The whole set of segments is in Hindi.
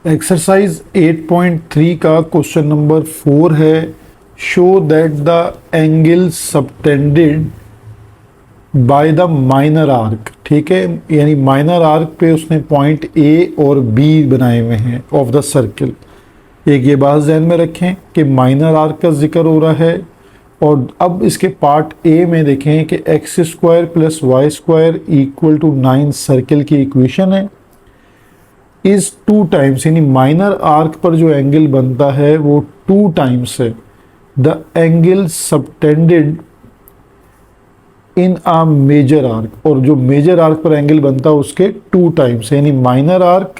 एक्सरसाइज 8.3 का क्वेश्चन नंबर 4 है। Show that the angle subtended by the minor arc. ठीक है, यानी माइनर आर्क पे उसने पॉइंट ए और बी बनाए हुए हैं ऑफ द सर्किल। एक ये बात ध्यान में रखें कि माइनर आर्क का जिक्र हो रहा है। और अब इसके पार्ट ए में देखें कि x square plus y square equal to 9 circle की इक्वेशन है। इस 2 टाइम्स यानी माइनर आर्क पर जो एंगल बनता है वो 2 टाइम्स है the angle subtended in a major arc. और जो मेजर आर्क पर एंगल बनता है उसके 2 टाइम्स, यानी minor arc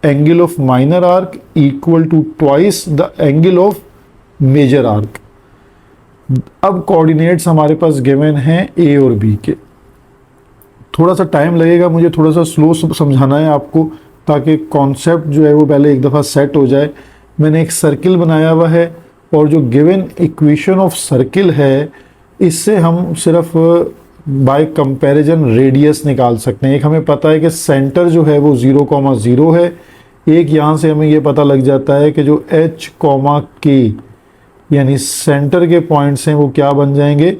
angle of minor arc equal to twice the angle of major arc. अब कोऑर्डिनेट्स हमारे पास गिवन हैं ए और बी के। थोड़ा सा टाइम लगेगा, मुझे थोड़ा सा स्लो समझाना है आपको ताकि कॉन्सेप्ट जो है वो पहले एक दफ़ा सेट हो जाए। मैंने एक सर्किल बनाया हुआ है और जो गिवन इक्वेशन ऑफ सर्किल है इससे हम सिर्फ बाय कंपैरिजन रेडियस निकाल सकते हैं। एक हमें पता है कि सेंटर जो है वो 0,0 है। एक यहाँ से हमें ये पता लग जाता है कि जो h, k यानी सेंटर के पॉइंट्स हैं वो क्या बन जाएंगे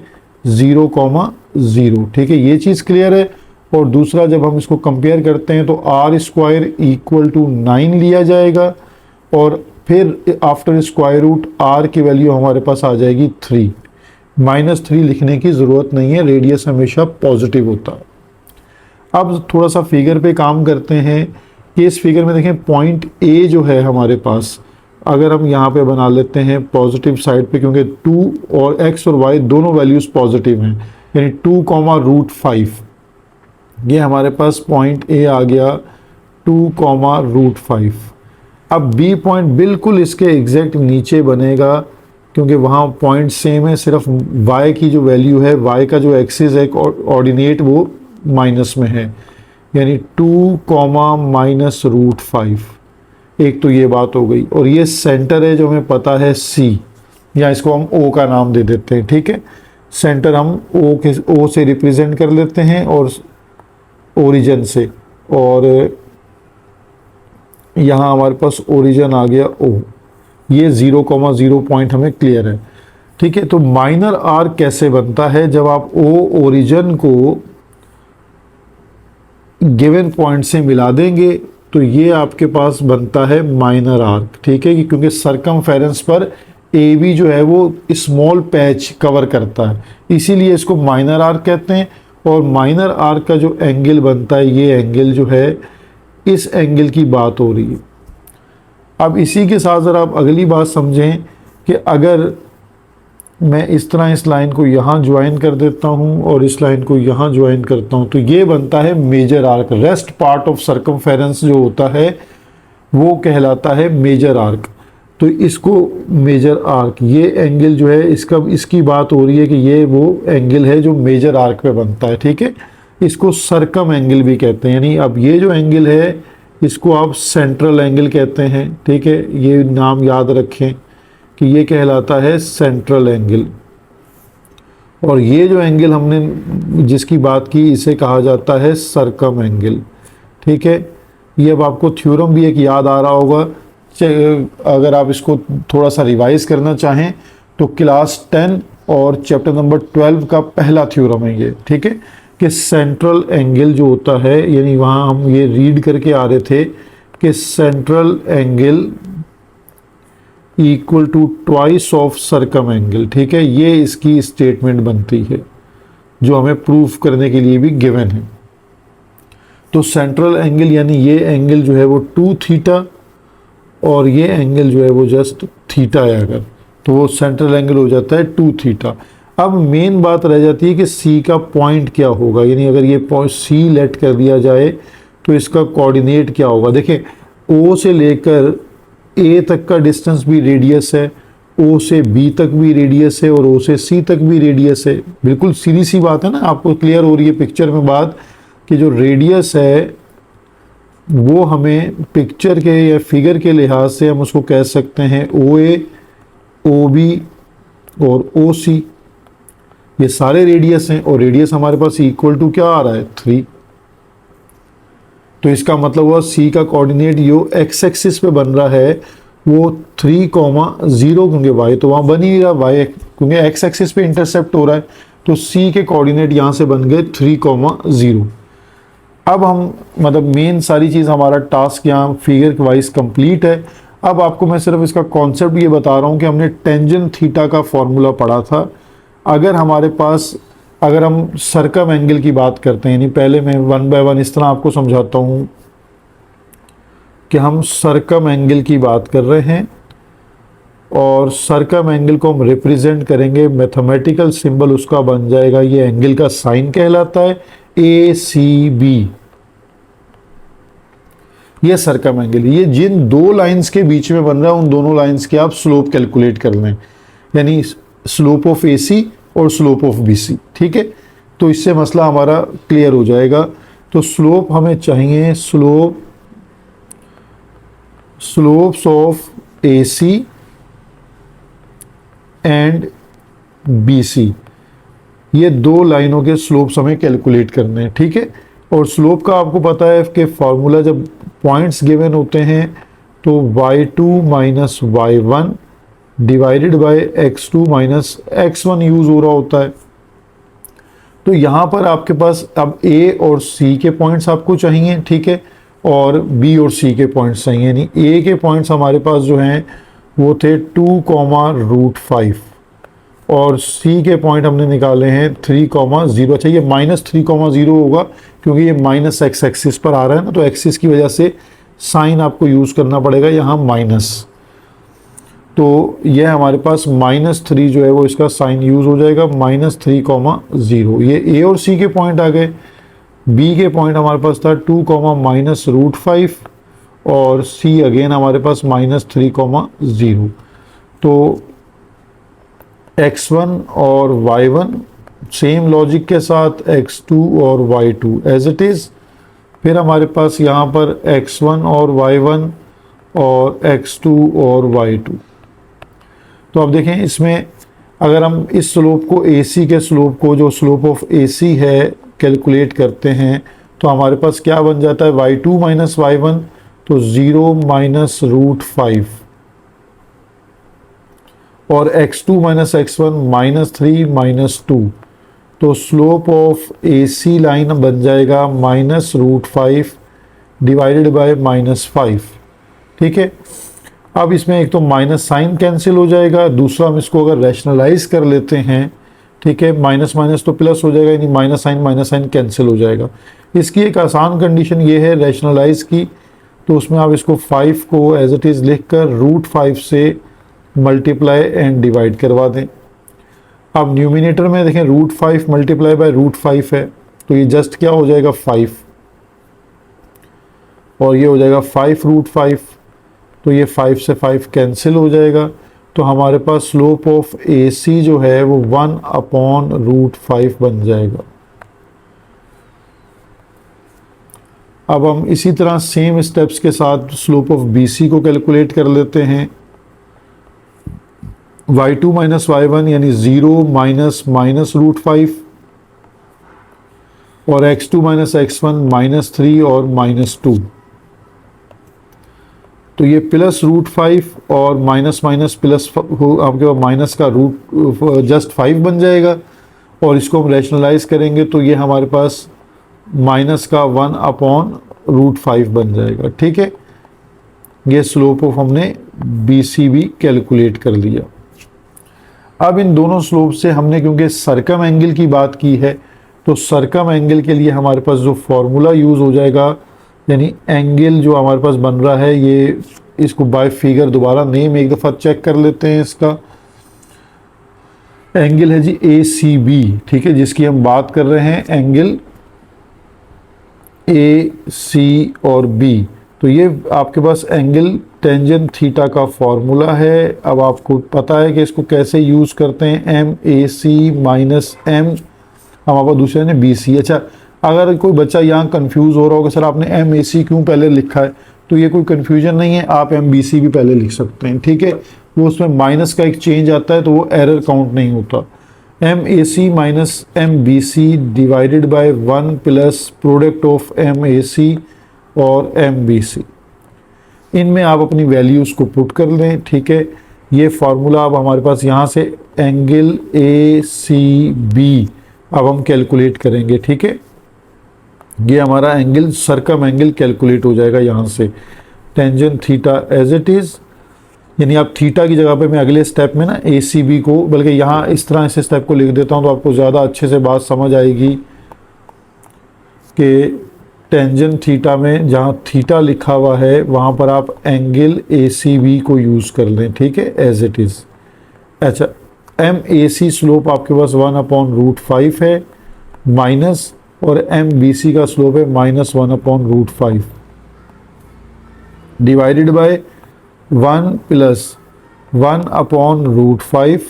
0,0। ठीक है, ये चीज़ क्लियर है। और दूसरा जब हम इसको कंपेयर करते हैं तो आर स्क्वायर इक्वल टू 9 लिया जाएगा और फिर आफ्टर स्क्वायर रूट आर की वैल्यू हमारे पास आ जाएगी 3। -3 लिखने की ज़रूरत नहीं है, रेडियस हमेशा पॉजिटिव होता है। अब थोड़ा सा फिगर पे काम करते हैं कि इस फिगर में देखें पॉइंट ए जो है हमारे पास, अगर हम यहाँ पे बना लेते हैं पॉजिटिव साइड पे, क्योंकि 2 और x और y दोनों वैल्यूज़ पॉजिटिव हैं, यानी 2,5 ये हमारे पास पॉइंट ए आ गया 2,5। अब बी पॉइंट बिल्कुल इसके एग्जैक्ट नीचे बनेगा क्योंकि वहाँ पॉइंट सेम है, सिर्फ y की जो वैल्यू है, y का जो एक्सिस है ऑर्डिनेट वो माइनस में है, यानी 2,-√5। एक तो ये बात हो गई। और ये सेंटर है जो हमें पता है C, या इसको हम O का नाम दे देते हैं। ठीक है, सेंटर हम O से रिप्रेजेंट कर लेते हैं और ओरिजिन से, और यहाँ हमारे पास ओरिजिन आ गया O। ये 0,0 पॉइंट हमें क्लियर है। ठीक है, तो माइनर आर्क कैसे बनता है जब आप O ओरिजिन को गिवन पॉइंट से मिला देंगे तो ये आपके पास बनता है माइनर आर्क। ठीक है, क्योंकि सरकमफेरेंस पर ए बी जो है वो स्मॉल पैच कवर करता है, इसीलिए इसको माइनर आर्क कहते हैं। और माइनर आर्क का जो एंगल बनता है, ये एंगल जो है, इस एंगल की बात हो रही है। अब इसी के साथ ज़रा आप अगली बात समझें कि अगर मैं इस तरह इस लाइन को यहाँ ज्वाइन कर देता हूँ और इस लाइन को यहाँ ज्वाइन करता हूँ तो ये बनता है major arc. Rest part of circumference जो होता है वो कहलाता है मेजर आर्क। तो इसको मेजर आर्क, ये एंगल जो है इसकी बात हो रही है कि ये वो एंगल है जो मेजर आर्क पे बनता है। ठीक है, इसको सरकम एंगल भी कहते हैं, यानी अब ये जो एंगल है इसको आप सेंट्रल एंगल कहते हैं। ठीक है, ये नाम याद रखें कि ये कहलाता है सेंट्रल एंगल। और ये जो एंगल हमने जिसकी बात की इसे कहा जाता है सरकम एंगल। ठीक है, ये अब आपको थ्योरम भी एक याद आ रहा होगा। अगर आप इसको थोड़ा सा रिवाइज करना चाहें तो क्लास 10 और चैप्टर नंबर 12 का पहला थ्योरम है ये। ठीक है, कि सेंट्रल एंगल जो होता है, यानी वहाँ हम ये रीड करके आ रहे थे कि central angle equal to twice of circum angle. ठीक है, ये इसकी स्टेटमेंट बनती है जो हमें प्रूफ करने के लिए भी गिवन है। तो सेंट्रल एंगल यानी ये एंगल जो है वो 2θ और ये एंगल जो है वो जस्ट थीटा है, अगर तो वो सेंट्रल एंगल हो जाता है 2θ। अब मेन बात रह जाती है कि सी का पॉइंट क्या होगा, यानी अगर ये पॉइंट सी लेट कर दिया जाए तो इसका कोऑर्डिनेट क्या होगा। देखें, ओ से लेकर ए तक का डिस्टेंस भी रेडियस है, ओ से बी तक भी रेडियस है और ओ से सी तक भी रेडियस है। बिल्कुल सीधी सी बात है ना, आपको क्लियर हो रही है पिक्चर में बात कि जो रेडियस है वो हमें पिक्चर के या फिगर के लिहाज से हम उसको कह सकते हैं ओ ए, ओ बी और ओ सी। ये सारे रेडियस हैं और रेडियस हमारे पास इक्वल टू क्या आ रहा है 3। तो इसका मतलब हुआ सी का कोऑर्डिनेट जो एक्स एक्सिस पे बन रहा है वो 3,0, क्योंकि वाई तो वहाँ बन ही नहीं रहा, वाई क्योंकि एक्स एक्सिस पे इंटरसेप्ट हो रहा है, तो सी के कोऑर्डिनेट यहाँ से बन गए 3,0। अब हम मतलब मेन सारी चीज़ हमारा टास्क यहाँ फिगर वाइज कंप्लीट है। अब आपको मैं सिर्फ इसका कॉन्सेप्ट ये बता रहा हूँ कि हमने टेंजेंट थीटा का फॉर्मूला पढ़ा था। अगर हमारे पास, अगर हम सर्कम एंगल की बात करते हैं, यानी पहले मैं वन बाय वन इस तरह आपको समझाता हूँ कि हम सर्कम एंगल की बात कर रहे हैं और सर्कम एंगल को हम रिप्रेजेंट करेंगे, मैथमेटिकल सिंबल उसका बन जाएगा, ये एंगल का साइन कहलाता है ACB। ये सर्कम एंगल, ये जिन दो लाइंस के बीच में बन रहा है उन दोनों लाइंस के आप स्लोप कैलकुलेट कर लें, यानी स्लोप ऑफ AC और स्लोप ऑफ BC। ठीक है, तो इससे मसला हमारा क्लियर हो जाएगा। तो स्लोप हमें चाहिए, slopes of AC and BC, ये दो लाइनों के स्लोप्स हमें कैलकुलेट करने हैं। ठीक है, और स्लोप का आपको पता है कि फॉर्मूला जब पॉइंट्स गिवन होते हैं तो y2 minus y1 divided by x2 minus x1 use हो रहा होता है। तो यहाँ पर आपके पास अब A और C के पॉइंट्स आपको चाहिए, ठीक है, और B और C के पॉइंट्स चाहिए। यानी A के पॉइंट्स हमारे पास जो हैं वो थे 2,5 और C के पॉइंट हमने निकाले हैं 3,0। अच्छा, ये -3,0 होगा क्योंकि ये माइनस एक्स एक्सिस पर आ रहा है ना, तो एक्सिस की वजह से साइन आपको यूज़ करना पड़ेगा यहाँ माइनस। तो यह हमारे पास -3 जो है वो इसका साइन यूज़ हो जाएगा, -3,0। ये A और C के पॉइंट आ गए। B के पॉइंट हमारे पास था 2, -√5 और C अगेन हमारे पास -3,0। तो x1 और y1 सेम लॉजिक के साथ x2 और y2 एज इट इज़। फिर हमारे पास यहाँ पर x1 और y1 और x2 और y2। तो अब देखें, इसमें अगर हम इस स्लोप को AC के स्लोप को, जो स्लोप ऑफ AC है, कैलकुलेट करते हैं तो हमारे पास क्या बन जाता है, y2 माइनस y1, तो 0 -√5 और x2 माइनस x1 -3 -2। तो स्लोप ऑफ AC लाइन बन जाएगा -√5 डिवाइडेड बाय -5। ठीक है, अब इसमें एक तो माइनस साइन कैंसिल हो जाएगा, दूसरा हम इसको अगर रैशनलाइज कर लेते हैं, ठीक है, माइनस माइनस तो प्लस हो जाएगा, यानी माइनस साइन कैंसिल हो जाएगा। इसकी एक आसान कंडीशन ये है रैशनलाइज की, तो उसमें आप इसको 5 को एज इट इज़ लिख कर √5 से मल्टीप्लाई एंड डिवाइड करवा दें। अब न्यूमिनेटर में देखें √5 मल्टीप्लाई बाय √5 है, तो ये जस्ट क्या हो जाएगा 5, और ये हो जाएगा 5√5, तो ये 5 से 5 कैंसिल हो जाएगा। तो हमारे पास स्लोप ऑफ AC जो है वो 1/√5 बन जाएगा। अब हम इसी तरह सेम स्टेप्स के साथ स्लोप ऑफ BC को कैलकुलेट कर लेते हैं। y2 माइनस y1 यानी 0 -√5 और x2 माइनस x1 -3 और -2। तो ये +√5 और माइनस प्लस आपके पास माइनस का जस्ट 5 बन जाएगा, और इसको हम रैशनलाइज करेंगे तो ये हमारे पास माइनस का 1/√5 बन जाएगा। ठीक है, ये स्लोप ऑफ हमने BC भी कैलकुलेट कर लिया। अब इन दोनों स्लोप से हमने क्योंकि सर्कम एंगल की बात की है, तो सर्कम एंगल के लिए हमारे पास जो फॉर्मूला यूज़ हो जाएगा, यानी एंगल जो हमारे पास बन रहा है, ये इसको बाय फिगर दोबारा नेम एक दफ़ा चेक कर लेते हैं। इसका एंगल है जी ACB, ठीक है, जिसकी हम बात कर रहे हैं, एंगल AC और B। तो ये आपके पास एंगल टेंजेंट थीटा का फॉर्मूला है। अब आपको पता है कि इसको कैसे यूज़ करते हैं, MAC माइनस M हमारे पास दूसरे ने BC। अच्छा, अगर कोई बच्चा यहाँ कंफ्यूज हो रहा होगा, सर आपने MAC क्यों पहले लिखा है, तो ये कोई कंफ्यूजन नहीं है, आप MBC भी पहले लिख सकते हैं। ठीक है, वो उसमें माइनस का एक चेंज आता है तो वो एरर काउंट नहीं होता। MAC minus MBC divided by 1 plus product of MAC और एम बी सी। इनमें आप अपनी वैल्यूज़ को पुट कर लें, ठीक है। ये फार्मूला अब हमारे पास यहाँ से एंगल ए सी बी अब हम कैलकुलेट करेंगे, ठीक है। ये हमारा एंगल सरकम एंगल कैलकुलेट हो जाएगा यहाँ से, tangent theta as it is, यानी आप थीटा की जगह पे मैं अगले स्टेप में ना ए सी बी को, बल्कि यहाँ इस तरह इस स्टेप को लिख देता हूँ तो आपको ज़्यादा अच्छे से बात समझ आएगी कि टेंजेंट थीटा में जहाँ थीटा लिखा हुआ है वहाँ पर आप एंगल ए सी बी को यूज़ कर लें, ठीक है, एज इट इज़। अच्छा, एम ए सी स्लोप आपके पास 1/√5 है माइनस, और एम बी सी का स्लोप है -1/√5 डिवाइडेड बाय 1 + 1/√5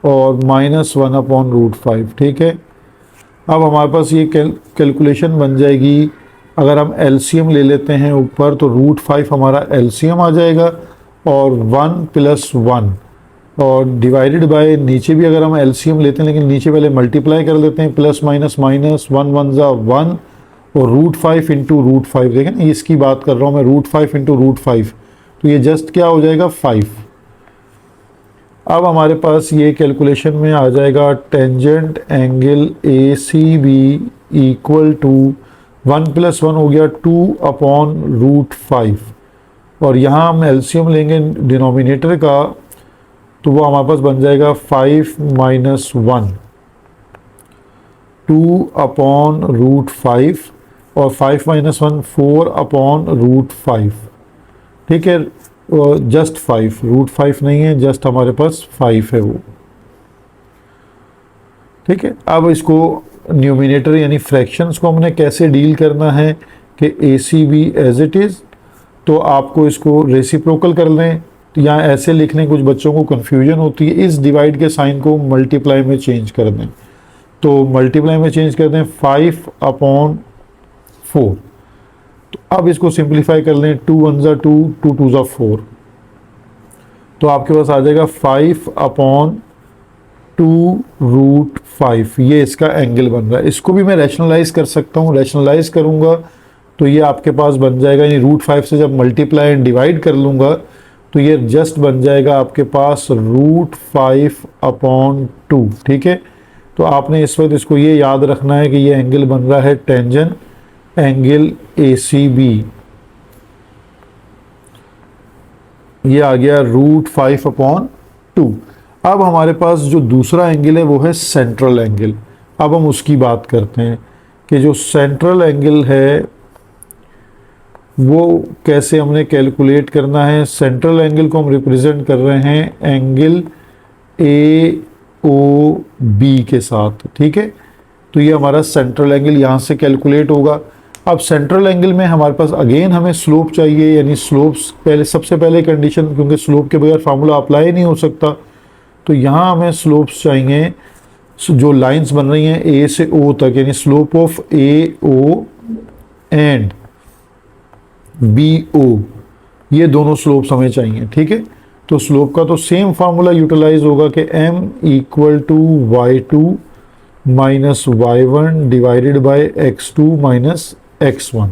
और -1/√5, ठीक है। अब हमारे पास ये कैलकुलेशन बन जाएगी। अगर हम एलसीएम ले लेते हैं ऊपर तो √5 हमारा एलसीएम आ जाएगा, और 1 + 1 और डिवाइडेड बाय, नीचे भी अगर हम एलसीएम लेते हैं लेकिन नीचे पहले मल्टीप्लाई कर लेते हैं, प्लस माइनस माइनस, 1 1 ज़ा 1 और √5 × √5, देखें ना इसकी बात कर रहा हूँ मैं, √5 × √5, तो ये जस्ट क्या हो जाएगा 5। अब हमारे पास ये कैलकुलेशन में आ जाएगा tangent angle A C B equal to 1 + 1 हो गया 2/√5, और यहाँ हम एलसीएम लेंगे डिनोमिनेटर का, तो वो हमारे पास बन जाएगा 5 - 1 2/√5 और 5 - 1 4/√5, ठीक है। जस्ट 5, √5 नहीं है, जस्ट हमारे पास 5 है वो, ठीक है। अब इसको न्यूमिनेटर यानी फ्रैक्शंस को हमने कैसे डील करना है कि A C B as it is, तो आपको इसको रेसिप्रोकल कर लें। तो यहाँ ऐसे लिखने कुछ बच्चों को कन्फ्यूजन होती है, इस डिवाइड के साइन को मल्टीप्लाई में चेंज कर दें, तो मल्टीप्लाई में चेंज कर दें 5/4। तो अब इसको सिंप्लीफाई कर लें, 2 1 ज़ा 2, 2 2 ज़ा 4, तो आपके पास आ जाएगा 5/2√5। ये इसका एंगल बन रहा है। इसको भी मैं रैशनलाइज कर सकता हूँ, रैशनलाइज करूँगा तो ये आपके पास बन जाएगा, यानी √5 से जब मल्टीप्लाई एंड डिवाइड कर लूँगा तो ये जस्ट बन जाएगा आपके पास √5/2, ठीक है। तो आपने इस वक्त इसको ये याद रखना है कि ये एंगल बन रहा है tangent angle A C B, ये आ गया √5/2। अब हमारे पास जो दूसरा एंगल है वो है सेंट्रल एंगल। अब हम उसकी बात करते हैं कि जो सेंट्रल एंगल है वो कैसे हमने कैलकुलेट करना है। सेंट्रल एंगल को हम रिप्रेजेंट कर रहे हैं एंगल ए ओ बी के साथ, ठीक है। तो ये हमारा सेंट्रल एंगल यहाँ से कैलकुलेट होगा। अब सेंट्रल एंगल में हमारे पास अगेन हमें स्लोप चाहिए, यानी स्लोप्स पहले, सबसे पहले कंडीशन, क्योंकि स्लोप के बगैर फार्मूला अप्लाई नहीं हो सकता, तो यहाँ हमें स्लोप्स चाहिए जो लाइंस बन रही हैं ए से ओ तक, यानी slope of A O and B O, ये दोनों स्लोप्स हमें चाहिए, ठीक है। तो स्लोप का तो सेम फार्मूला यूटिलाइज होगा कि m = y2 - y1 divided by x2 - x1।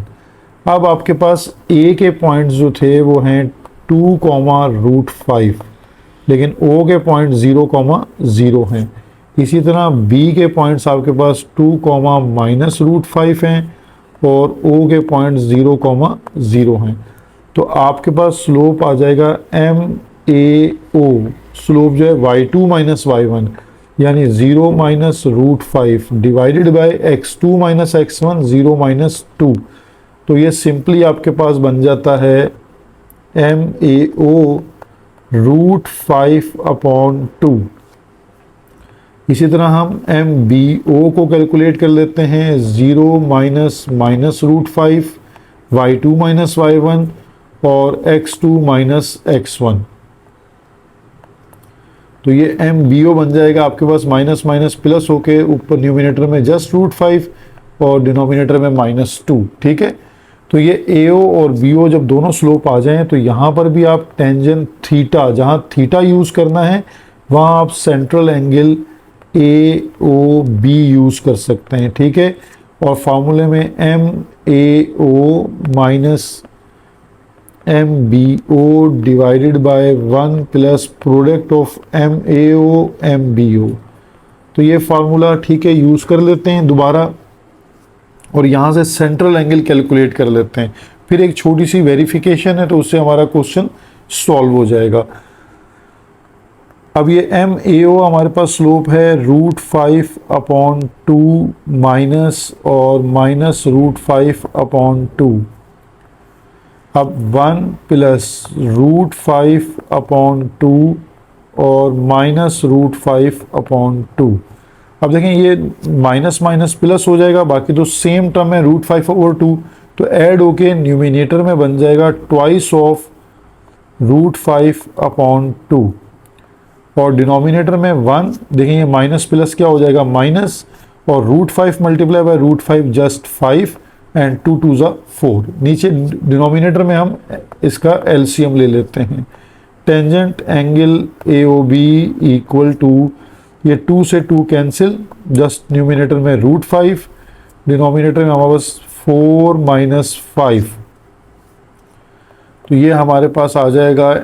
अब आपके पास a के पॉइंट्स जो थे वो हैं 2, लेकिन o के पॉइंट 0, हैं। इसी तरह b के पॉइंट्स आपके पास 2, -√5 हैं, और o के पॉइंट 0, हैं। तो आपके पास स्लोप आ जाएगा MAO, स्लोप जो है y2 - y1, यानी 0 -√5 डिवाइडेड बाय x2 - x1, 0 - 2। तो ये सिंपली आपके पास बन जाता है MAO √5/2। इसी तरह हम MBO को कैलकुलेट कर लेते हैं, 0 -√5 y2 - y1 और x2 - x1। तो ये MBO बन जाएगा आपके पास माइनस माइनस प्लस होके ऊपर न्यूमिनेटर में जस्ट √5 और डिनोमिनेटर में -2, ठीक है। तो ये AO और BO जब दोनों स्लोप आ जाएं तो यहाँ पर भी आप टेंजेंट थीटा, जहाँ थीटा यूज़ करना है वहाँ आप सेंट्रल एंगल AOB यूज़ कर सकते हैं, ठीक है। और फार्मूले में MAO minus MBO divided by 1 plus product of MAO MBO। तो ये फार्मूला ठीक है, यूज़ कर लेते हैं दोबारा और यहाँ से सेंट्रल एंगल कैलकुलेट कर लेते हैं। फिर एक छोटी सी वेरिफिकेशन है तो उससे हमारा क्वेश्चन सॉल्व हो जाएगा। अब ये MAO हमारे पास स्लोप है √5/2 माइनस और माइनस √5/2। अब 1 प्लस √5/2 और माइनस √5/2। अब देखें ये माइनस माइनस प्लस हो जाएगा, बाकी तो सेम टर्म है √5/2, तो ऐड होके न्यूमिनेटर में बन जाएगा ट्वाइस ऑफ √5/2 और डिनोमिनेटर में 1। देखें ये माइनस प्लस क्या हो जाएगा माइनस, और √5 मल्टीप्लाई बाय √5 जस्ट 5 एंड 2 2 ज़ा 4। नीचे डिनोमिनेटर में हम इसका LCM ले लेते हैं। Tangent angle AOB equal to, ये 2 से 2 कैंसिल, जस्ट न्यूमिनेटर में √5, डिनोमिनेटर में हमारे पास 4 माइनस 5। तो ये हमारे पास आ जाएगा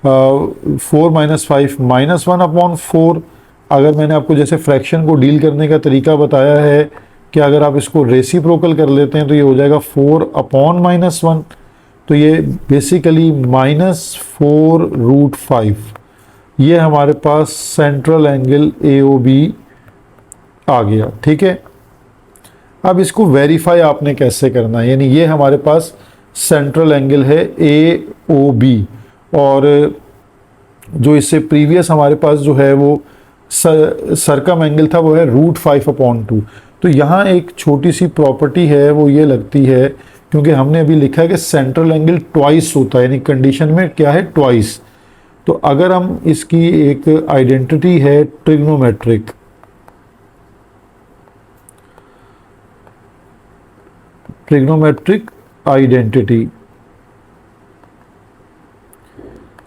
4 माइनस 5 माइनस 1/4। अगर मैंने आपको जैसे फ्रैक्शन को डील करने का तरीका बताया है कि अगर आप इसको रेसिप्रोकल कर लेते हैं तो ये हो जाएगा 4/-1। तो ये बेसिकली -4√5। ये हमारे पास सेंट्रल एंगल AOB आ गया। ठीक है, अब इसको वेरीफाई आपने कैसे करना है, यानी ये हमारे पास सेंट्रल एंगल है AOB और जो इससे प्रीवियस हमारे पास जो है वो सरकम एंगल था वो है √5/2। तो यहाँ एक छोटी सी प्रॉपर्टी है वो ये लगती है, क्योंकि हमने अभी लिखा है कि सेंट्रल एंगल ट्वाइस होता है, यानी कंडीशन में क्या है ट्वाइस। तो अगर हम इसकी एक आइडेंटिटी है ट्रिग्नोमेट्रिक, आइडेंटिटी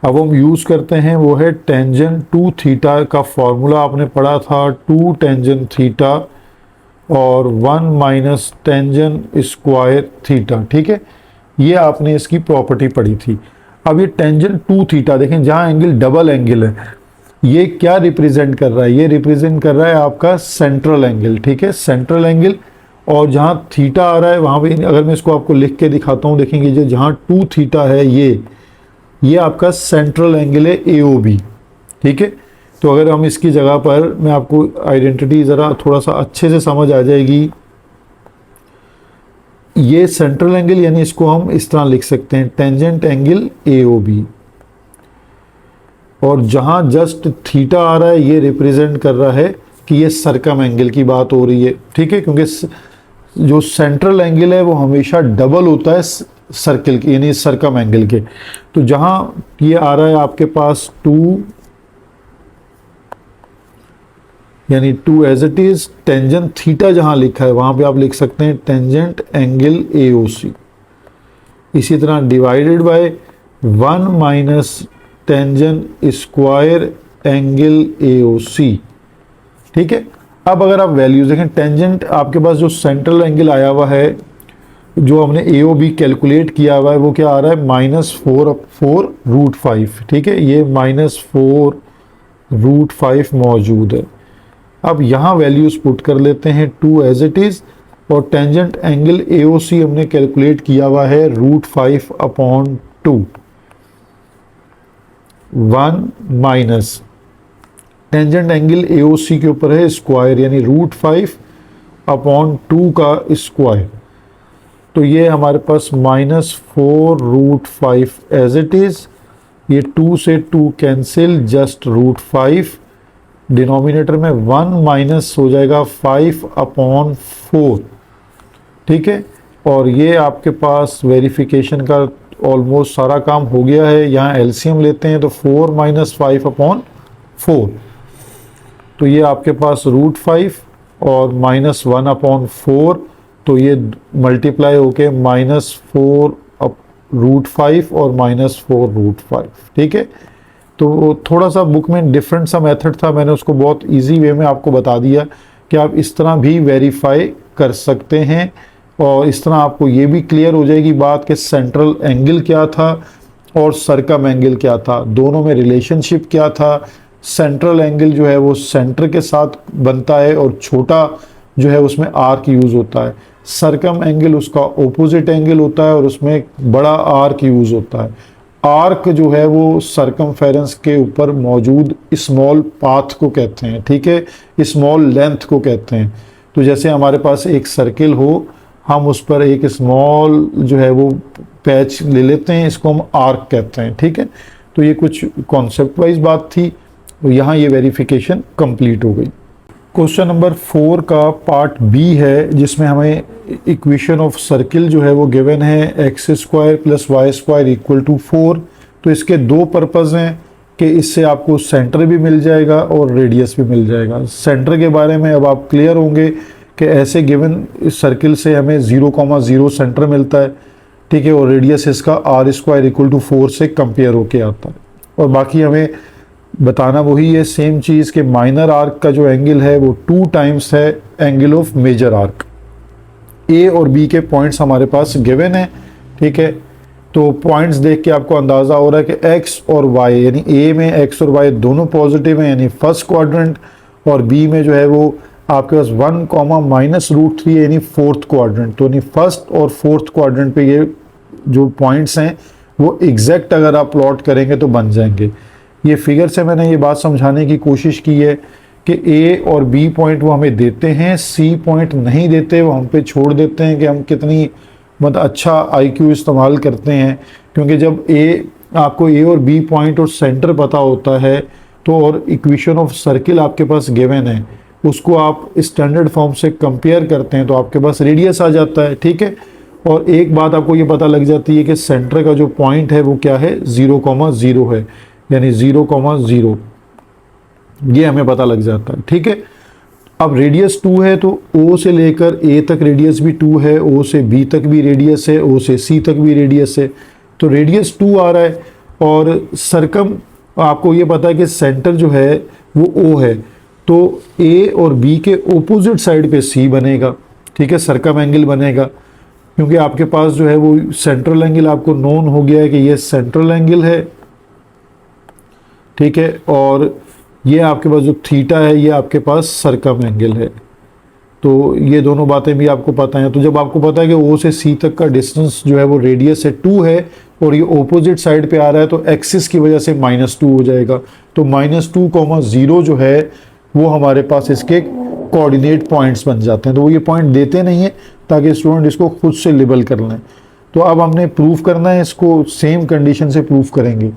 अब हम यूज़ करते हैं वो है टेंजेंट 2 थीटा का फॉर्मूला आपने पढ़ा था, 2 टेंजेंट थीटा और 1 माइनस टेंजेंट स्क्वायर थीटा। ठीक है, ये आपने इसकी प्रॉपर्टी पढ़ी थी। अब ये टेंजेंट 2 थीटा देखें, जहाँ एंगल डबल एंगल है, ये क्या रिप्रेजेंट कर रहा है, ये रिप्रेजेंट कर रहा है आपका सेंट्रल एंगल। ठीक है, सेंट्रल एंगल, और जहाँ थीटा आ रहा है वहाँ पे अगर मैं इसको आपको लिख के दिखाता हूँ, देखेंगे जो जहाँ 2 थीटा है ये आपका सेंट्रल एंगल है AOB। ठीक है, तो अगर हम इसकी जगह पर, मैं आपको आइडेंटिटी ज़रा थोड़ा सा अच्छे से समझ आ जाएगी। ये सेंट्रल एंगल, यानी इसको हम इस तरह लिख सकते हैं टेंजेंट एंगल AOB, और जहाँ जस्ट थीटा आ रहा है ये रिप्रेजेंट कर रहा है कि ये सरकम एंगल की बात हो रही है। ठीक है, क्योंकि जो सेंट्रल एंगल है वो हमेशा डबल होता है सर्किल के, यानी सरकम एंगल के। तो जहाँ ये आ रहा है आपके पास 2, यानी 2 as it is, tangent theta जहाँ लिखा है वहाँ पे आप लिख सकते हैं टेंजेंट एंगल AOC। इसी तरह divided by 1 minus tangent square angle AOC। ठीक है, अब अगर आप वैल्यूज देखें, टेंजेंट आपके पास जो सेंट्रल एंगल आया हुआ है, जो हमने AOB कैलकुलेट किया हुआ है, वो क्या आ रहा है -4/4√5। ठीक है, ये -4√5 मौजूद है। अब यहाँ वैल्यूज पुट कर लेते हैं 2 एज इट इज, और टेंजेंट एंगल AOC हमने कैलकुलेट किया हुआ है √5/2। 1 माइनस टेंजेंट एंगल AOC के ऊपर है स्क्वायर, यानी √5/2 का स्क्वायर। तो ये हमारे पास -4√5 एज इट इज, ये 2 से 2 कैंसिल, जस्ट √5, डिनोमिनेटर में 1 माइनस हो जाएगा 5/4। ठीक है, और ये आपके पास वेरिफिकेशन का ऑलमोस्ट सारा काम हो गया है। यहाँ LCM लेते हैं तो 4 माइनस 5/4, तो ये आपके पास √5 और -1/4, तो ये मल्टीप्लाई होके -4√5 और -4√5। ठीक है, तो थोड़ा सा बुक में डिफरेंट सा मेथड था, मैंने उसको बहुत इजी वे में आपको बता दिया कि आप इस तरह भी वेरीफाई कर सकते हैं और इस तरह आपको ये भी क्लियर हो जाएगी बात कि सेंट्रल एंगल क्या था और सरकम एंगल क्या था, दोनों में रिलेशनशिप क्या था। सेंट्रल एंगल जो है वो सेंटर के साथ बनता है और छोटा जो है उसमें आर्क यूज़ होता है। सरकम एंगल उसका ओपोजिट एंगल होता है और उसमें बड़ा आर्क यूज़ होता है। आर्क जो है वो सरकमफेरेंस के ऊपर मौजूद स्मॉल पाथ को कहते हैं, ठीक है, स्मॉल लेंथ को कहते हैं। तो जैसे हमारे पास एक सर्किल हो, हम उस पर एक स्मॉल जो है वो पैच ले लेते हैं, इसको हम आर्क कहते हैं, ठीक है। तो ये कुछ कॉन्सेप्ट वाइज बात थी, तो यहाँ ये वेरिफिकेशन कंप्लीट हो गई। क्वेश्चन नंबर 4 का पार्ट बी है, जिसमें हमें इक्वेशन ऑफ सर्किल जो है वो गिवन है x square plus y square equal to 4। तो इसके दो पर्पज़ हैं कि इससे आपको सेंटर भी मिल जाएगा और रेडियस भी मिल जाएगा। सेंटर के बारे में अब आप क्लियर होंगे कि ऐसे गिवन इस सर्किल से हमें 0,0 सेंटर मिलता है, ठीक है, और रेडियस इसका आर स्क्वायर इक्वल टू 4 से कंपेयर होके आता है। और बाकी हमें बताना वही है सेम चीज़ कि माइनर आर्क का जो एंगल है वो 2 टाइम्स है एंगल ऑफ मेजर आर्क। ए और बी के पॉइंट्स हमारे पास गिवन है, ठीक है। तो पॉइंट्स देख के आपको अंदाज़ा हो रहा है कि एक्स और वाई, यानी ए में एक्स और वाई दोनों पॉजिटिव हैं, यानी फर्स्ट क्वाड्रेंट, और बी में जो है वो आपके पास 1, -√3 यानी फोर्थ क्वाड्रेंट। तो यानी फर्स्ट और फोर्थ क्वाड्रेंट पे ये जो पॉइंट्स हैं वो एग्जैक्ट अगर आप प्लॉट करेंगे तो बन जाएंगे। ये फिगर से मैंने ये बात समझाने की कोशिश की है कि ए और बी पॉइंट वो हमें देते हैं, सी पॉइंट नहीं देते, वो हम पे छोड़ देते हैं कि हम कितनी मतलब अच्छा आईक्यू इस्तेमाल करते हैं। क्योंकि जब आपको ए और बी पॉइंट और सेंटर पता होता है तो, और इक्वेशन ऑफ सर्किल आपके पास गिवन है, उसको आप स्टैंडर्ड फॉर्म से कंपेयर करते हैं तो आपके पास रेडियस आ जाता है, ठीक है। और एक बात आपको ये पता लग जाती है कि सेंटर का जो पॉइंट है वो क्या है, 0,0 है, यानी 0,0 ये हमें पता लग जाता है, ठीक है। अब रेडियस 2 है तो O से लेकर A तक रेडियस भी 2 है, O से B तक भी रेडियस है, O से C तक भी रेडियस है, तो रेडियस 2 आ रहा है। और सरकम आपको ये पता है कि सेंटर जो है वो O है, तो A और B के ओपोजिट साइड पे C बनेगा, ठीक है, सरकम एंगल बनेगा। क्योंकि आपके पास जो है वो सेंट्रल एंगल आपको नोन हो गया है कि ये सेंट्रल एंगल है, ठीक है, और ये आपके पास जो थीटा है ये आपके पास सरकम एंगल है। तो ये दोनों बातें भी आपको पता हैं। तो जब आपको पता है कि O से C तक का डिस्टेंस जो है वो रेडियस से 2 है और ये ओपोजिट साइड पे आ रहा है तो एक्सिस की वजह से -2 हो जाएगा। तो -2,0 जो है वो हमारे पास इसके कोऑर्डिनेट पॉइंट्स बन जाते हैं। तो वो ये पॉइंट देते नहीं है ताकि स्टूडेंट इसको खुद से लेबल कर लें। तो अब हमने प्रूफ करना है, इसको सेम कंडीशन से प्रूफ करेंगे।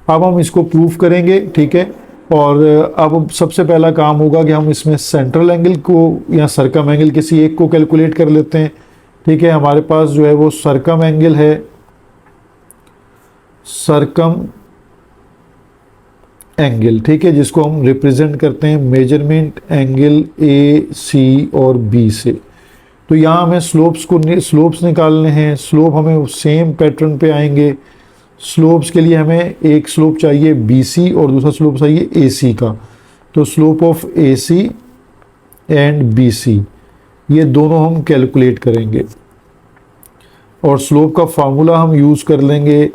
अब हम इसको प्रूफ करेंगे, ठीक है। और अब सबसे पहला काम होगा कि हम इसमें सेंट्रल एंगल को या सरकम एंगल किसी एक को कैलकुलेट कर लेते हैं, ठीक है। हमारे पास जो है वो सरकम एंगल है, सरकम एंगल, ठीक है, जिसको हम रिप्रेजेंट करते हैं मेजरमेंट एंगल ए, सी और बी से। तो यहाँ हमें स्लोप्स निकालने हैं। स्लोप हमें सेम पैटर्न पे आएंगे। स्लोप्स के लिए हमें एक स्लोप चाहिए BC और दूसरा स्लोप चाहिए AC का। तो slope of AC and BC ये दोनों हम कैलकुलेट करेंगे और स्लोप का फार्मूला हम यूज़ कर लेंगे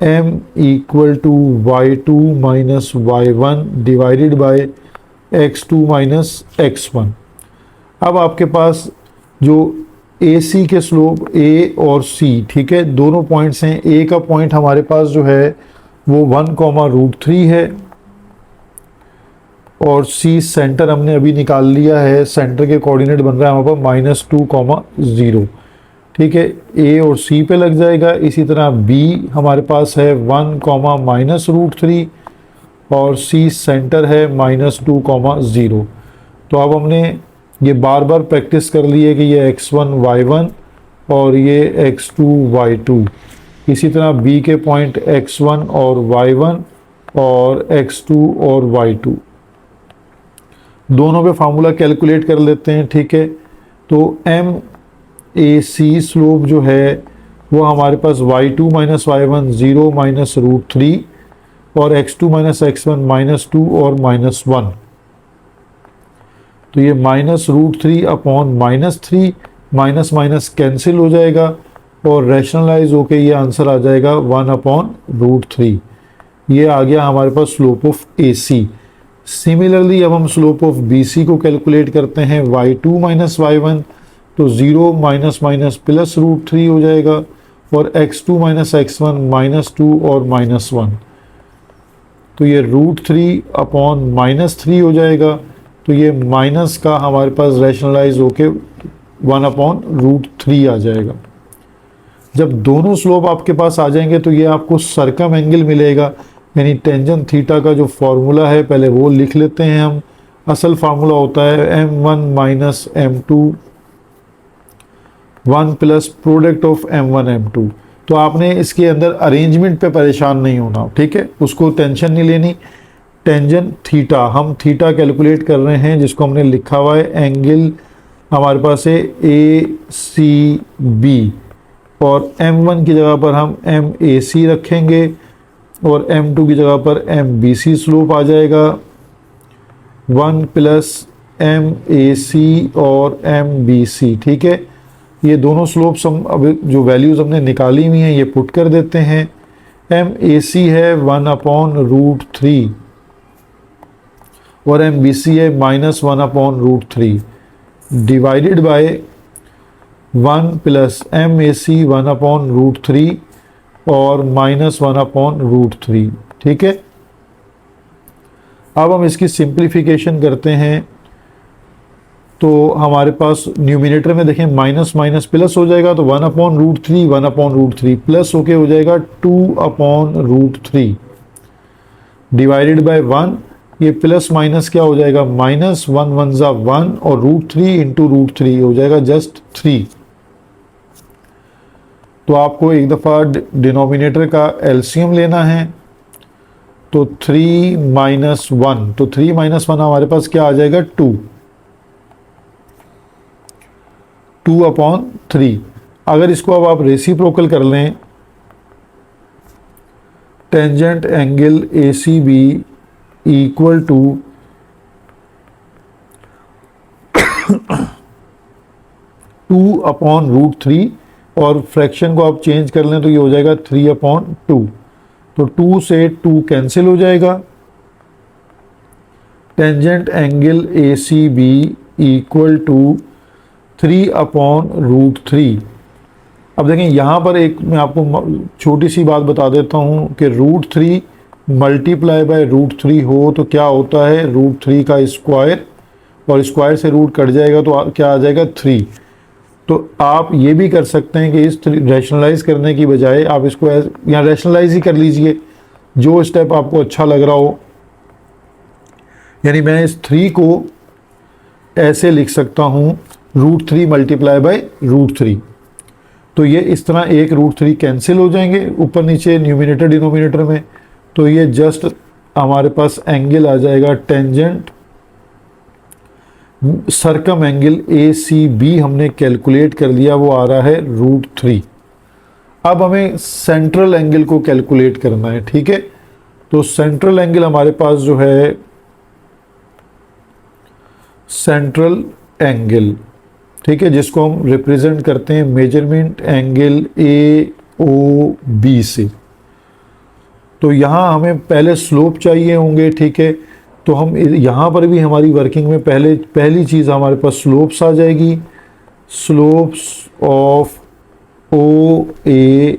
m = y2 - y1 divided by x2 - x1। अब आपके पास जो AC के स्लोप A और C, ठीक है, दोनों पॉइंट्स हैं। A का पॉइंट हमारे पास जो है वो 1,√3 है और C सेंटर हमने अभी निकाल लिया है। सेंटर के कोऑर्डिनेट बन रहा है हमारे पास -2,0, ठीक है, A और C पे लग जाएगा। इसी तरह B हमारे पास है 1, और C सेंटर है -2,0। तो अब हमने ये बार बार प्रैक्टिस कर ली है कि ये x1 y1 और ये x2 y2। इसी तरह B के पॉइंट x1 और y1 और x2 और y2 दोनों पे फार्मूला कैलकुलेट कर लेते हैं, ठीक है। तो MAC स्लोप जो है वो हमारे पास y2 - y1 0 -√3 और x2 - x1 -2 और -1। तो ये -√3 अपॉन -3, माइनस माइनस कैंसिल हो जाएगा और रैशनलाइज होके ये आंसर आ जाएगा 1/√3। ये आ गया हमारे पास स्लोप ऑफ AC। सिमिलरली अब हम स्लोप ऑफ BC को कैलकुलेट करते हैं, y2 माइनस y1, तो 0 माइनस माइनस प्लस √3 हो जाएगा और x2 माइनस x1 -2 और -1, तो ये √3 अपॉन -3 हो जाएगा। तो ये माइनस का हमारे पास रैशनलाइज होके 1/√3 आ जाएगा। जब दोनों स्लोप आपके पास आ जाएंगे तो ये आपको सर्कम एंगल मिलेगा, यानी टेंजेंट थीटा का जो फॉर्मूला है पहले वो लिख लेते हैं हम। असल फार्मूला होता है m1 minus m2 1 plus product of m1 m2। तो आपने इसके अंदर अरेंजमेंट पे परेशान नहीं होना, ठीक है, उसको टेंशन नहीं लेनी। टेंजेंट थीटा, हम थीटा कैलकुलेट कर रहे हैं जिसको हमने लिखा हुआ है एंगल हमारे पास है ACB, और m1 की जगह पर हम MAC रखेंगे और m2 की जगह पर MBC स्लोप आ जाएगा। 1 प्लस MAC और MBC, ठीक है। ये दोनों स्लोप्स हम अब जो वैल्यूज़ हमने निकाली हुई हैं ये पुट कर देते हैं। MAC है 1/√3 और MBC है -1/√3 डिवाइडेड बाय 1 प्लस MAC 1/√3 और -1/√3, ठीक है। अब हम इसकी सिंप्लीफिकेशन करते हैं तो हमारे पास न्यूमिनेटर में देखें माइनस माइनस प्लस हो जाएगा, तो 1/√3 1/√3 प्लस होके हो जाएगा 2/√3 डिवाइडेड बाय 1। ये प्लस माइनस क्या हो जाएगा, माइनस 1 1 ज़ा 1 और √3 इंटू √3 हो जाएगा जस्ट 3। तो आपको एक दफ़ा डिनोमिनेटर का एलसीएम लेना है, तो 3 माइनस 1, तो 3 माइनस 1 हमारे पास क्या आ जाएगा 2/3। अगर इसको अब आप रेसिप्रोकल कर लें, tangent angle ACB equal to 2/√3 और फ्रैक्शन को आप चेंज कर लें तो ये हो जाएगा 3/2। तो 2 से 2 कैंसिल हो जाएगा। Tangent angle ACB equal to 3/√3। अब देखें यहाँ पर एक मैं आपको छोटी सी बात बता देता हूँ कि √3 मल्टीप्लाई बाय √3 हो तो क्या होता है, √3 का स्क्वायर, और स्क्वायर से रूट कट जाएगा तो क्या आ जाएगा 3। तो आप ये भी कर सकते हैं कि इस रैशनलाइज करने की बजाय आप इसको यहाँ रैशनलाइज ही कर लीजिए, जो स्टेप आपको अच्छा लग रहा हो। यानी मैं इस 3 को ऐसे लिख सकता हूँ √3 मल्टीप्लाई बाय √3, तो ये इस तरह एक √3 कैंसिल हो जाएंगे ऊपर नीचे न्यूमिनेटर डिनोमिनेटर में। तो ये जस्ट हमारे पास एंगल आ जाएगा टेंजेंट सर्कम एंगल ACB हमने कैलकुलेट कर लिया, वो आ रहा है √3। अब हमें सेंट्रल एंगल को कैलकुलेट करना है, ठीक है। तो सेंट्रल एंगल हमारे पास जो है सेंट्रल एंगल, ठीक है, जिसको हम रिप्रेजेंट करते हैं मेजरमेंट एंगल AOB से। तो यहाँ हमें पहले स्लोप चाहिए होंगे, ठीक है। तो हम यहाँ पर भी हमारी वर्किंग में पहली चीज़ हमारे पास स्लोप्स आ जाएगी। Slopes of OA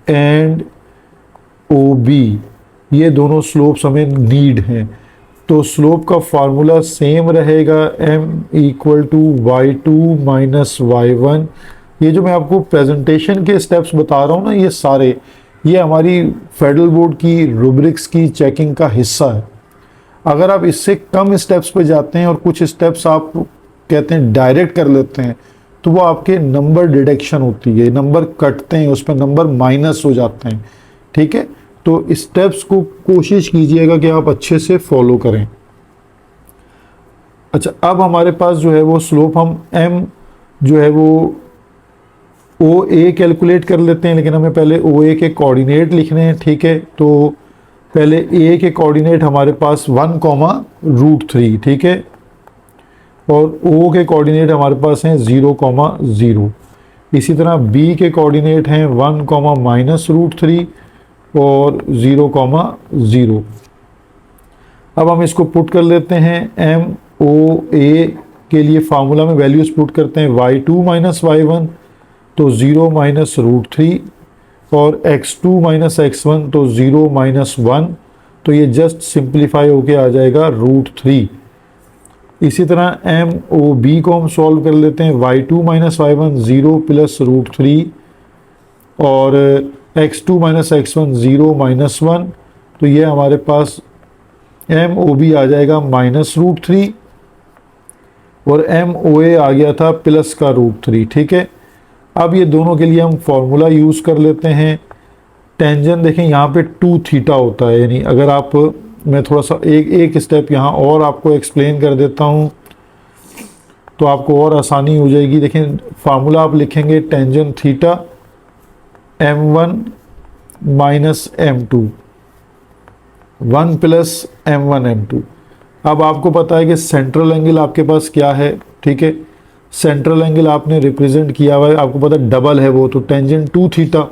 and OB, ये दोनों स्लोप्स हमें नीड हैं। तो स्लोप का फार्मूला सेम रहेगा, m equal to y2 minus y1। ये जो मैं आपको प्रेजेंटेशन के स्टेप्स बता रहा हूँ ना, ये सारे ये हमारी फेडरल बोर्ड की रूब्रिक्स की चेकिंग का हिस्सा है। अगर आप इससे कम स्टेप्स पे जाते हैं और कुछ स्टेप्स आप कहते हैं डायरेक्ट कर लेते हैं, तो वो आपके नंबर डिडक्शन होती है, नंबर कटते हैं, उस पर नंबर माइनस हो जाते हैं, ठीक है। तो स्टेप्स को कोशिश कीजिएगा कि आप अच्छे से फॉलो करें। अच्छा, अब हमारे पास जो है वो स्लोप हम m जो है वो OA कैलकुलेट कर लेते हैं, लेकिन हमें पहले OA के कोऑर्डिनेट लिखने हैं, ठीक है। तो पहले A के कोऑर्डिनेट हमारे पास 1, √3, ठीक है। और O के कोऑर्डिनेट हमारे पास हैं 0,0। इसी तरह B के कोऑर्डिनेट हैं 1, माइनस रूट 3 और 0,0। अब हम इसको पुट कर लेते हैं। MOA के लिए फार्मूला में वैल्यूज पुट करते हैं y2 माइनस y1 तो 0 माइनस रूट 3 और x2 माइनस x1 तो 0 माइनस 1, तो ये जस्ट सिंप्लीफाई होके आ जाएगा रूट 3। इसी तरह MOB को हम सॉल्व कर लेते हैं y2 minus y1 0 plus root 3 और x2 माइनस x1 0 माइनस 1, तो ये हमारे पास MOB आ जाएगा माइनस रूट 3 और MOA आ गया था प्लस का रूट 3। ठीक है, अब ये दोनों के लिए हम फॉर्मूला यूज़ कर लेते हैं। टेंजेंट देखें यहाँ पे 2 थीटा होता है, यानी अगर आप, मैं थोड़ा सा एक स्टेप यहाँ और आपको एक्सप्लेन कर देता हूँ तो आपको और आसानी हो जाएगी। देखें फार्मूला आप लिखेंगे tangent theta M1 minus M2 1 plus M1 M2। अब आपको पता है कि सेंट्रल एंगल आपके पास क्या है। ठीक है, सेंट्रल एंगल आपने रिप्रेजेंट किया हुआ है, आपको पता है डबल है वो, तो टेंजेंट 2 थीटा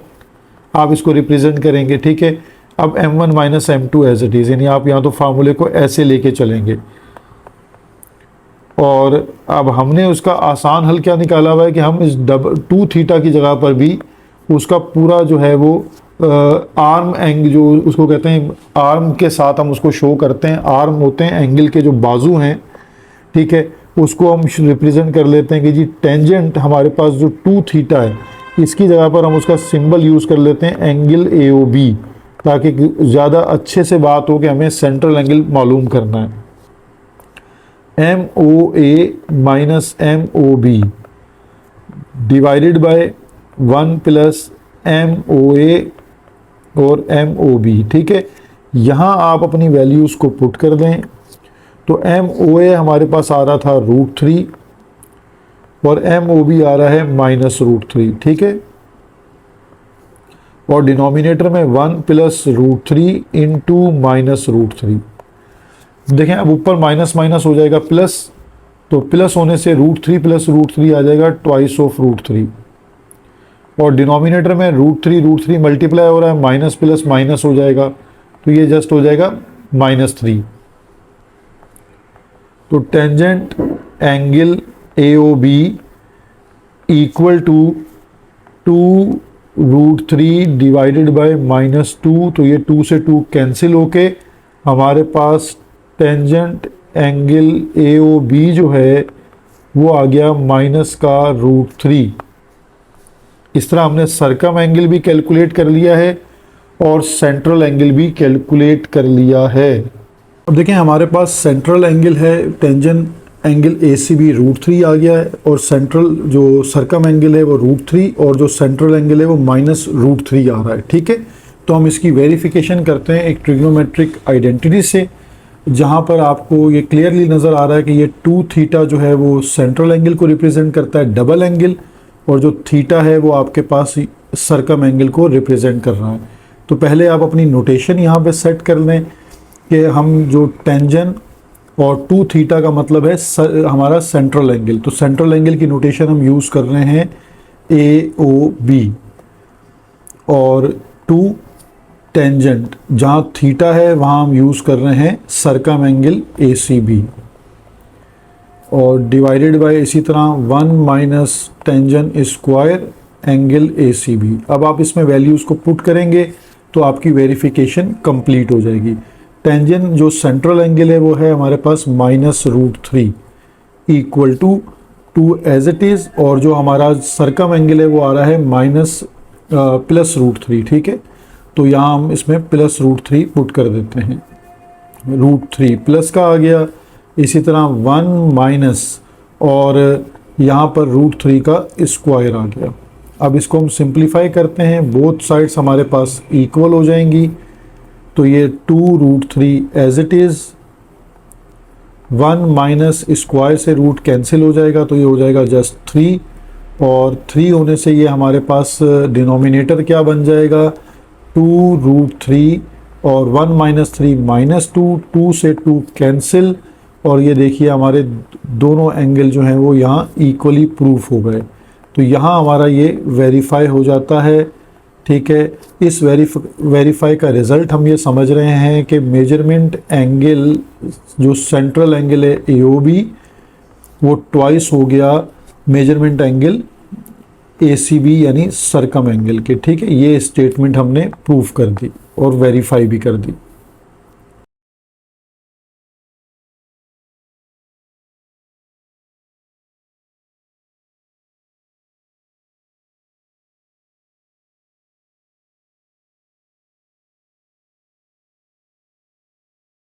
आप इसको रिप्रेजेंट करेंगे। ठीक है, अब M1 minus M2 as it is, यानी आप यहाँ तो फार्मूले को ऐसे लेके चलेंगे। और अब हमने उसका आसान हल क्या निकाला हुआ है कि हम इस 2 थीटा की जगह पर भी उसका पूरा जो है वो आर्म एंग, जो उसको कहते हैं आर्म के साथ हम उसको शो करते हैं। आर्म होते हैं एंगल के जो बाजू हैं। ठीक है, उसको हम रिप्रेजेंट कर लेते हैं कि जी टेंजेंट हमारे पास जो 2 थीटा है इसकी जगह पर हम उसका सिंबल यूज़ कर लेते हैं एंगल AOB, ताकि ज़्यादा अच्छे से बात हो कि हमें सेंट्रल एंगल मालूम करना है। MOA minus MOB divided by 1 plus MOA और MOB। ठीक है, यहाँ आप अपनी वैल्यूज़ को पुट कर दें तो MOA हमारे पास आ रहा था रूट 3 और MOB आ रहा है माइनस रूट 3। ठीक है, और डिनोमिनेटर में 1 plus root 3 into minus root 3। देखें अब ऊपर माइनस माइनस हो जाएगा प्लस, तो प्लस होने से रूट 3 प्लस रूट 3 आ जाएगा ट्वाइस ऑफ रूट 3, और डिनोमिनेटर में रूट 3 मल्टीप्लाई हो रहा है, माइनस प्लस माइनस हो जाएगा, तो ये जस्ट हो जाएगा -3। तो tangent angle AOB equal to 2 root 3 divided by -2, तो ये 2 से 2 कैंसिल होके हमारे पास टेंजेंट एंगल AOB जो है वो आ गया माइनस का रूट 3। इस तरह हमने सर्कम एंगल भी कैलकुलेट कर लिया है और सेंट्रल एंगल भी कैलकुलेट कर लिया है। अब देखें हमारे पास सेंट्रल एंगल है टेंजेंट एंगल ACB रूट 3 आ गया है, और सेंट्रल जो सर्कम एंगल है वो रूट 3 और जो सेंट्रल एंगल है वो माइनस रूट 3 आ रहा है। ठीक है, तो हम इसकी वेरिफिकेशन करते हैं एक ट्रिग्नोमेट्रिक आइडेंटिटी से, जहाँ पर आपको ये क्लियरली नज़र आ रहा है कि ये 2 थीटा जो है वो सेंट्रल एंगल को रिप्रेजेंट करता है डबल एंगल, और जो थीटा है वो आपके पास सर्कम एंगल को रिप्रेजेंट कर रहा है। तो पहले आप अपनी नोटेशन यहाँ पे सेट कर लें कि हम जो टेंजेंट और 2 थीटा का मतलब है हमारा सेंट्रल एंगल, तो सेंट्रल एंगल की नोटेशन हम यूज़ कर रहे हैं AOB, और 2 टेंजेंट जहाँ थीटा है वहाँ हम यूज़ कर रहे हैं सर्कम एंगल ACB, और डिवाइडेड बाय इसी तरह 1 minus tangent square angle ACB। अब आप इसमें वैल्यूज़ को पुट करेंगे तो आपकी वेरिफिकेशन कंप्लीट हो जाएगी। टेंजेंट जो सेंट्रल एंगल है वो है हमारे पास minus root 3 equal to 2 as it is, और जो हमारा सर्कम एंगल है वो आ रहा है माइनस प्लस रूट 3। ठीक है, तो यहाँ हम इसमें प्लस रूट 3 पुट कर देते हैं, रूट 3 प्लस का आ गया, इसी तरह 1 माइनस और यहाँ पर रूट 3 का स्क्वायर आ गया। अब इसको हम सिंप्लीफाई करते हैं, बोथ साइड्स हमारे पास इक्वल हो जाएंगी, तो ये 2 root 3 as it is, 1 minus square से रूट कैंसिल हो जाएगा, तो ये हो जाएगा जस्ट 3, और 3 होने से ये हमारे पास डिनोमिनेटर क्या बन जाएगा 2 रूट 3, और 1 माइनस 3 -2, 2 से 2 कैंसिल, और ये देखिए हमारे दोनों एंगल जो हैं वो यहाँ इक्वली प्रूफ हो गए। तो यहाँ हमारा ये वेरीफाई हो जाता है। ठीक है, इस वेरीफाई का रिज़ल्ट हम ये समझ रहे हैं कि मेजरमेंट एंगल जो सेंट्रल एंगल है AOB वो ट्वाइस हो गया मेजरमेंट एंगल ACB यानी सरकम एंगल के। ठीक है, ये स्टेटमेंट हमने प्रूफ कर दी और वेरीफाई भी कर दी।